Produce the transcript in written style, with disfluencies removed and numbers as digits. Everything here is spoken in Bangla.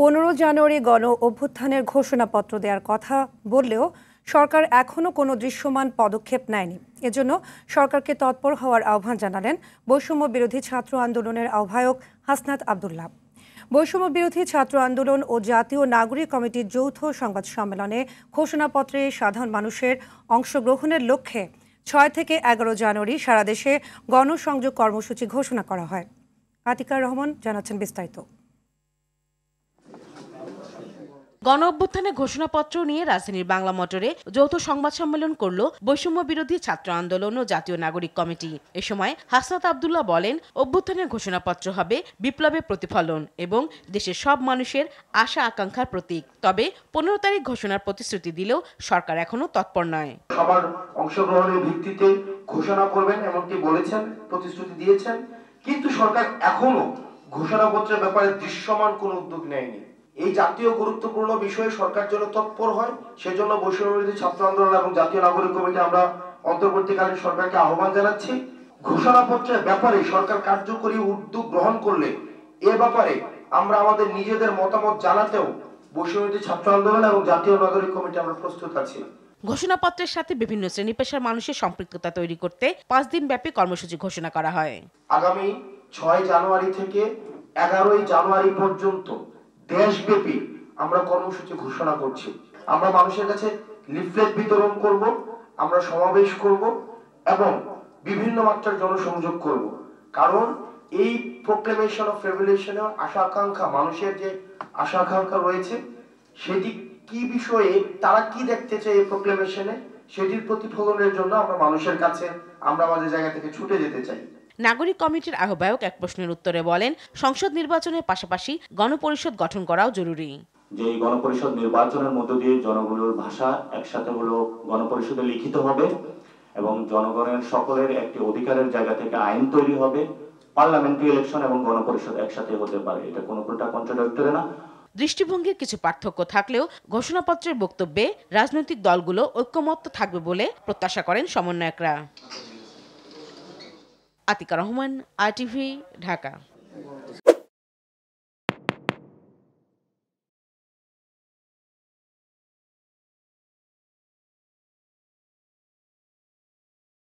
15 জানুয়ারি গণ অভ্যুত্থানের ঘোষণাপত্র দেওয়ার কথা বললেও সরকার এখনো কোনো দৃশ্যমান পদক্ষেপ নেয়নি। এজন্য সরকারকে তৎপর হওয়ার আহ্বান জানালেন বৈষম্য বিরোধী ছাত্র আন্দোলনের আহ্বায়ক হাসনাত আব্দুল্লাহ। বৈষম্য বিরোধী ছাত্র আন্দোলন ও জাতীয় নাগরিক কমিটির যৌথ সংবাদ সম্মেলনে ঘোষণাপত্রে সাধারণ মানুষের অংশগ্রহণের লক্ষ্যে 6 থেকে 11 জানুয়ারি সারা দেশে গণসংযোগ কর্মসূচি ঘোষণা করা হয়। আতিকার রহমান জানাচ্ছেন বিস্তারিত। গণ অভ্যুত্থানের ঘোষণাপত্র নিয়ে রাজধানীর বাংলা মোটরে যৌথ সংবাদ সম্মেলন করল বৈষম্য বিরোধী ছাত্র আন্দোলন ও জাতীয় নাগরিক কমিটি। এ সময় হাসনাত আব্দুল্লাহ বলেন, অভ্যুত্থানের ঘোষণাপত্র হবে বিপ্লবের প্রতিফলন এবং দেশের সব মানুষের আশা আকাঙ্ক্ষার প্রতীক। তবে 15 তারিখ ঘোষণার প্রতিশ্রুতি দিলেও সরকার এখনো তৎপর নয়। সবার অংশগ্রহণের ভিত্তিতে ঘোষণা করবেন এমনটি বলেছেন, প্রতিশ্রুতি দিয়েছেন, কিন্তু সরকার এখনো ঘোষণাপত্রের ব্যাপারে দৃশ্যমান কোনো উদ্যোগ নেয়নি। এই জাতীয় গুরুত্বপূর্ণ বিষয়ে সরকার যেন তৎপর হয়, সেজন্য বৈষম্য বিরোধী ছাত্র আন্দোলন এবং জাতীয় নাগরিক কমিটি আমরা অন্তর্বর্তীকালীন সরকারকে আহ্বান জানাচ্ছি। ঘোষণাপত্রের ব্যাপারে সরকার কার্যকরী উদ্যোগ গ্রহণ করলে এ ব্যাপারে আমরা আমাদের নিজেদের মতামত জানাতেও বৈষম্য বিরোধী ছাত্র আন্দোলন এবং জাতীয় নাগরিক কমিটি আমরা প্রস্তুত আছি। ঘোষণাপত্রের সাথে বিভিন্ন শ্রেণী পেশার মানুষের সম্পৃক্ততা তৈরি করতে 5 দিন ব্যাপী কর্মসূচি ঘোষণা করা হয়। আগামী 6 জানুয়ারি থেকে 11 জানুয়ারি পর্যন্ত দেশব্যাপী আমরা কর্মসূচি ঘোষণা করছি। আমরা মানুষের কাছে লিফলেট বিতরণ করব, আমরা সমাবেশ করব এবং বিভিন্ন মাত্রার জনসংযোগ করব। কারণ এই প্রোক্লেমেশন অফ রেভলিউশনের আশা আকাঙ্ক্ষা, মানুষের যে আশা আকাঙ্ক্ষা রয়েছে, সেটি কি বিষয়ে তারা কি দেখতে চায় এই প্রোক্লেমেশনে, সেটির প্রতিফলনের জন্য আমরা মানুষের কাছে আমরা আমাদের জায়গা থেকে ছুটে যেতে চাই। নাগরিক কমিটির আহ্বায়ক এক প্রশ্নের উত্তরে বলেন, সংসদ নির্বাচনের পাশাপাশি গণপরিষদ গঠন করাও জরুরি। যে গণপরিষদ নির্বাচনের মধ্য দিয়ে জনগণের ভাষা একসাথে হলো গণপরিষদে লিখিত হবে এবং জনগণের সকলের একটি অধিকারের জায়গা থেকে আইন তৈরি হবে। পার্লামেন্টারি ইলেকশন এবং গণপরিষদ একসাথে হতে পারে, এটা কোনো কন্ট্রাডিক্টরি না। দৃষ্টিভঙ্গির কিছু পার্থক্য থাকলেও ঘোষণাপত্রের বক্তব্যে রাজনৈতিক দলগুলো ঐক্যমত্য থাকবে বলে প্রত্যাশা করেন সমন্বয়করা। আতিকা রহমান, RTV, ঢাকা।